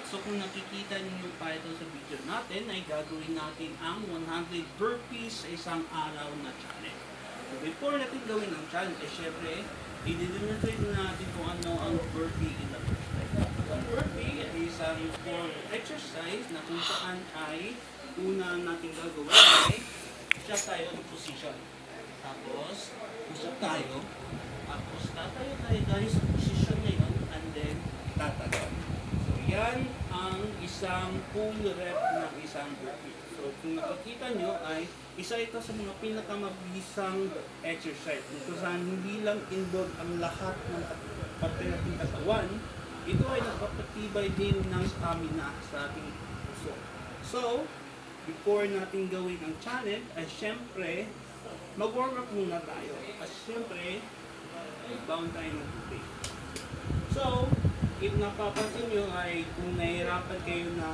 So kung nakikita niyo pa ito sa video natin, ay gagawin natin ang 100 burpees sa isang araw na challenge. So before natin gawin ang challenge, syempre, i-demonstrate natin kung ano ang burpee in the first place. Ang burpee ay isang form of exercise na kung saan ay una natin gagawin ay siya tayo ng position. Tapos, usap tayo. Tapos, tatayo tayo guys sa position na yun and then tatagal. So, yan ang isang full rep ng isang burpee. So, kung nakikita nyo ay isa ito sa mga pinakamabisang exercise. Kung saan hindi lang involve ang lahat ng parte nating katawan, ito ay nagpapatibay din ng stamina sa ating puso. So, before natin gawin ang challenge, ay syempre, mag-warm up muna tayo. At syempre, bound tayo ng tubig. So, if napapansin nyo ay kung nahihirapan kayo na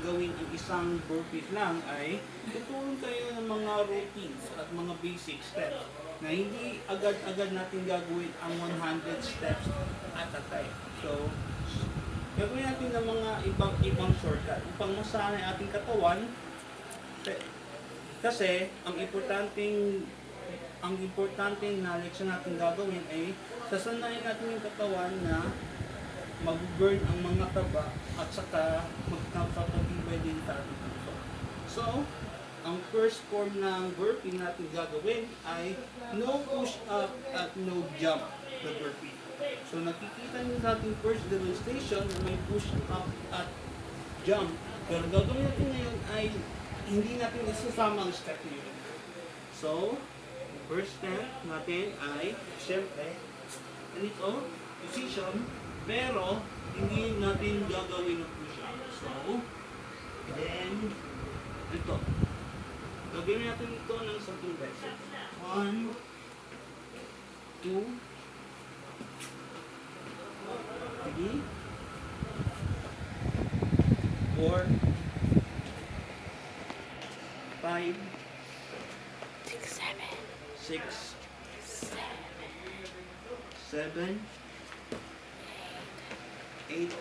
gawin ang isang burpees lang, ay tutulong kayo ng mga routines at mga basic steps na hindi agad-agad natin gagawin ang 100 steps at a time. So, gagawin natin ng mga ibang shortcut upang masanay ating katawan. Kasi ang importanteng na leksyon natin gagawin ay sasanayin natin yung katawan na mag-burn ang mga taba at saka magkapatibay din tayo. So, ang first form ng burpee natin gagawin ay no push up at no jump the burpee. So, nakikita niyo sa ating first demonstration na may push up at jump. Pero gagawin natin ngayon ay hindi natin isasama ang step niyo. So, first step natin ay, syempre, ganito, position, pero hindi natin gagawin ng push-up. So, then, ito. Gagawin natin ito ng 10 beses. 1, 2, 3, 4, 5, 6, 7, 8, 9,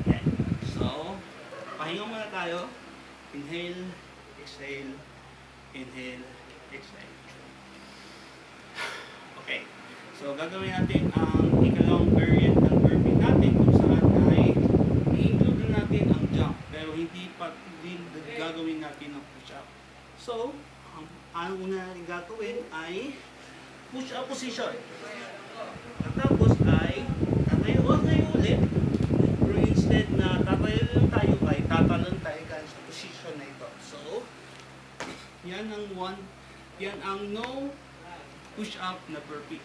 10. So, pahinga muna tayo. Inhale, exhale, inhale, exhale. Okay. So, gagawin natin ang ikalawang variant ng burpee natin kung saan ay i-include natin ang jump pero hindi pa din gagawin natin ang push-up. So, ang una natin gagawin ay push-up position. At tapos ay tatayo ulit. Pero instead na tatayo lang tayo ay tatalon tayo guys sa position na ito. So, yan ang no push-up na burpee.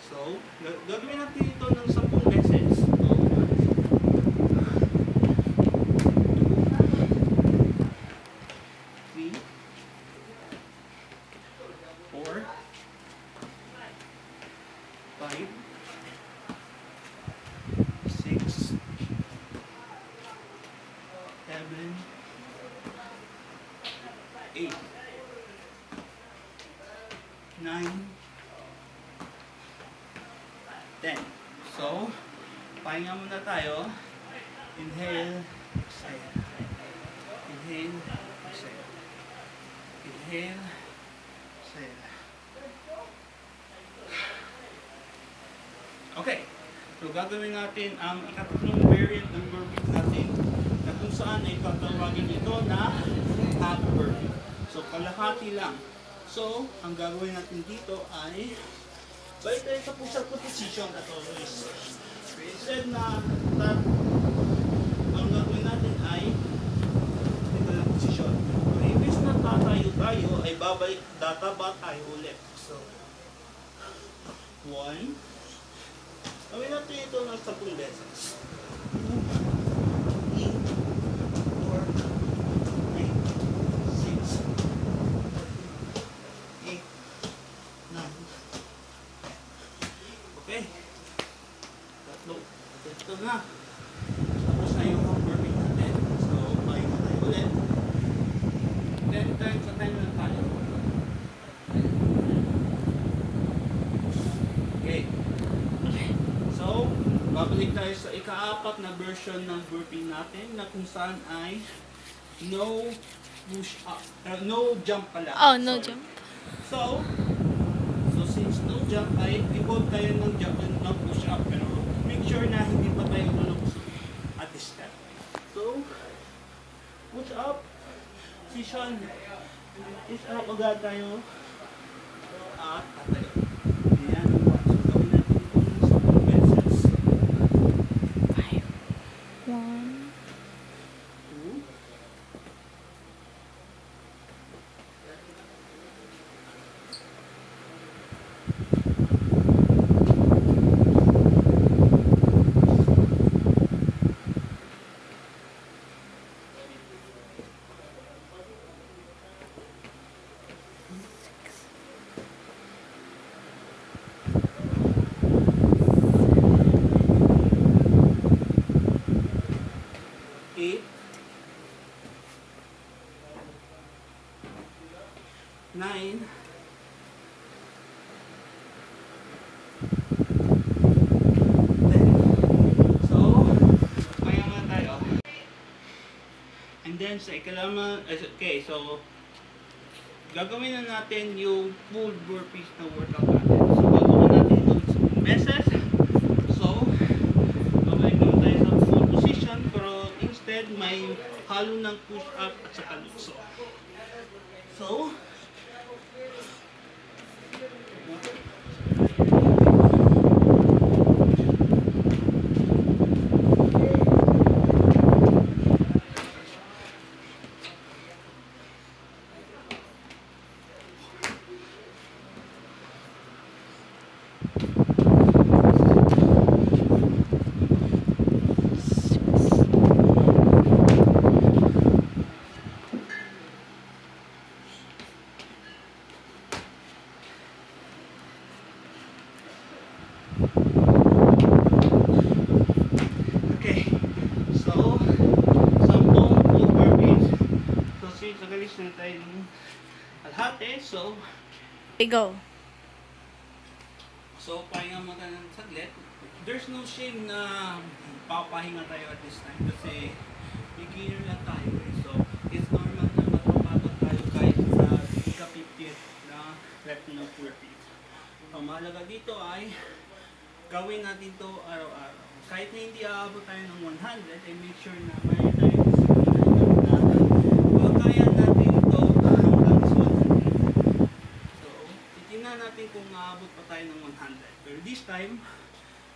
So, gagawin natin ito ng 10 beses. So, 5, 6, 7, 8, 9, 10. So, pahinga muna tayo. Inhale, exhale. Inhale, exhale. Inhale, exhale. Okay. So, gagawin natin ang ikatlong variant ng burpee natin na kung saan ay tatawagin ito na half burpee. So, kalahati lang. So, ang gagawin natin dito ay balik tayo sa push-up position at always. Instead na ang gagawin natin ay ito na posisyon. So, imbis na tatayo tayo ay babalik tataba tayo ulit. So, 1. Gawin natin ito ng 10 beses. 2, 3, 4, 5, 6, 8, 9. Okay. Tatlo. Ito na. Tapos na yung burpee natin. So, pahinga tayo ulit. 10 times sa time na tayo. Okay. babalik tayo sa ika-4 na version ng burpee natin na kung saan ay no push up, no jump pala. Oh, no Sorry. jump. So since no jump ay evolve tayo ng jump ng push up pero make sure na hindi pa tayo lulubos at this step. So push up, position, push up agad tayo at tatayo. Ayan. So gawin natin itong sa pencils. 1, 2, 8, 9, 10. So, kaya nga tayo. And then, sa ikalama, okay, so, gagawin na natin yung full burpees na workout natin. So, gagawin natin ito sa beses. So, gawin naman tayo sa full position, pero instead, may halo ng push-up at saka lutso. So, okay. So, sampung full burpees. So, since nagalis na tayo ng alhate, so, okay, go. So, pahinga mo ka ng saglit. There's no shame na papahinga tayo at this time kasi beginner lang tayo eh. So, it's normal na mapapagod tayo kahit sa ika-50th na rep ng burpees. Ang mahalaga dito ay gawin natin to araw-araw. Kahit na hindi aabot tayo ng 100, ay make sure na mayroon tayo na kaya natin ito hanggang sa 100. So, titignan natin kung maabot pa tayo ng 100. Pero this time,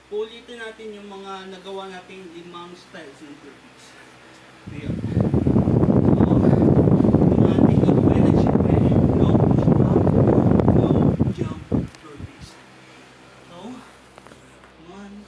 ulitin natin yung mga nagawa nating 5 styles ng burpees. Ngayon. So, yung ating gagawin ay syempre, no push up, no jump burpees. So, 1,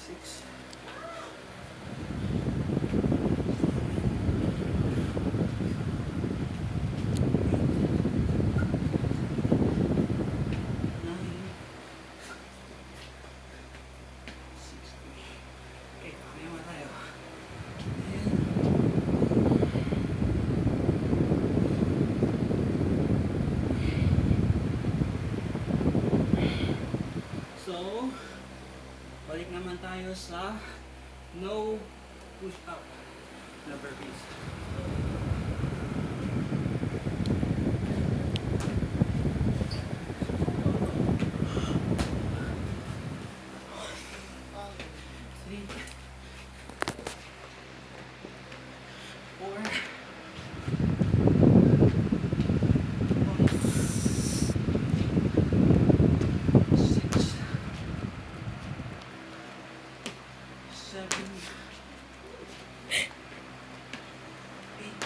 6, 9, 60. Okay, kaya mo tayo. So, balik naman tayo sa no push up na burpees. Three, 4, 6, 7, 8,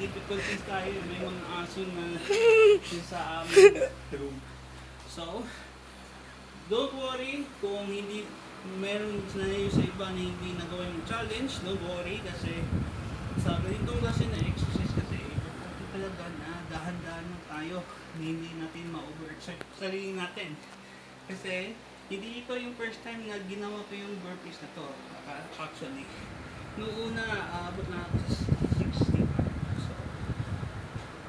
difficulties tayo. May mga aso na sa amin room. So, don't worry kung hindi meron na yun sa iba na hindi nagawa yung challenge. Don't worry kasi sa ganitong klase na exercise kasi importante talaga na dahan-dahan lang tayo. Hindi natin ma-overexert sarili natin. Kasi hindi ito yung first time na ginawa ko yung burpees na to. Actually, noong una aabot na ako sa 60. So,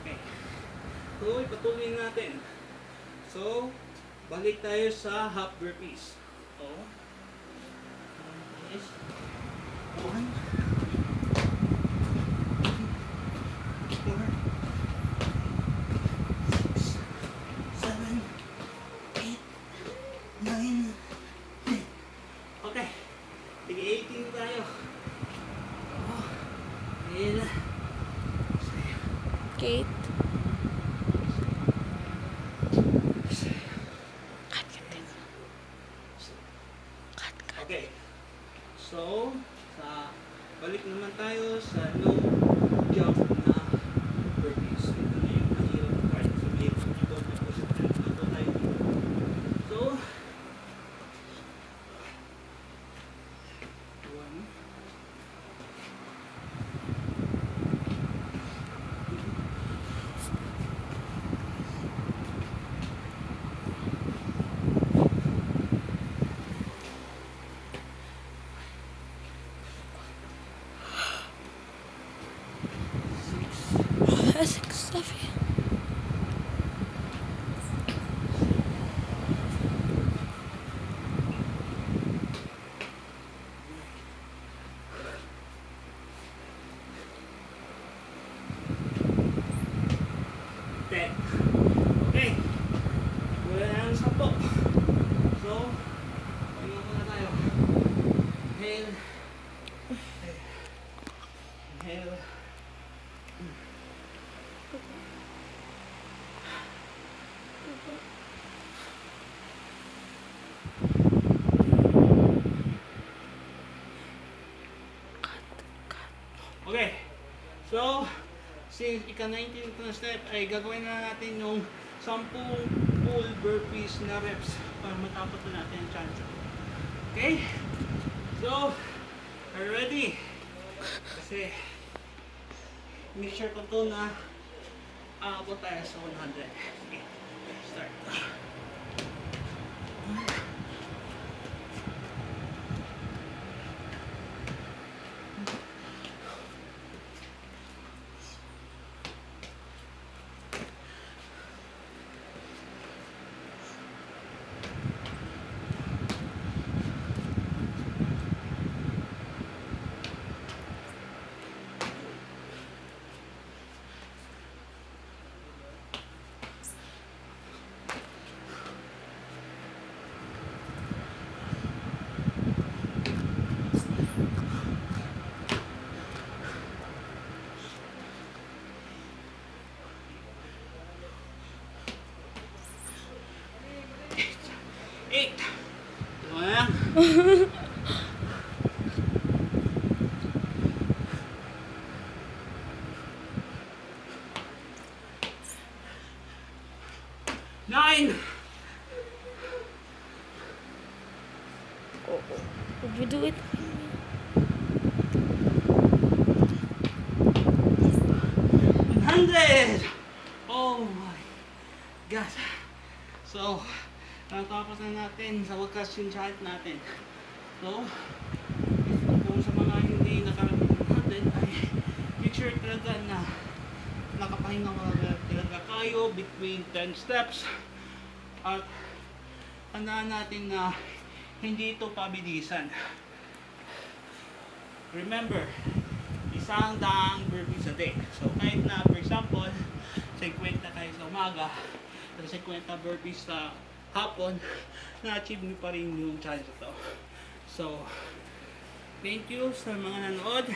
okay. So, ipatuloy natin. So, balik tayo sa half burpees. So, is 1, 4, 6, 7, 8, 9, 10. Okay. Sige, 18 tayo. Oh, and Kate. okay. So, balik naman tayo sa no jump na burpees. Ito na yung mahirap part. Sabihin ko dito, dito tayo. So, 1, 6, 7. Ten. Okay. Wala na ang 10. So, pahinga muna tayo. Inhale. Inhale. Okay. So, since ika-19 na step ay gagawin na natin yung 10 full burpees na reps para matapos na natin ang challenge. Okay? So, are you ready? Kasi, make sure ko to na aabot tayo sa 100. Okay, start. Eight. Ito na lang. Nine. Would you do it? 100. Oh my God. So, natapos na natin sa wakas yung challenge natin. So, kung sa mga hindi nakarating natin ay make sure talaga na nakapahinga talaga kayo between 10 steps at tandaan natin na hindi ito pabilisan. Remember, 100 burpees a day. So kahit na for example 50 kayo sa umaga at 50 burpees sa hapon, na-achieve nyo pa rin yung challenge ito. So, thank you sa mga nanood.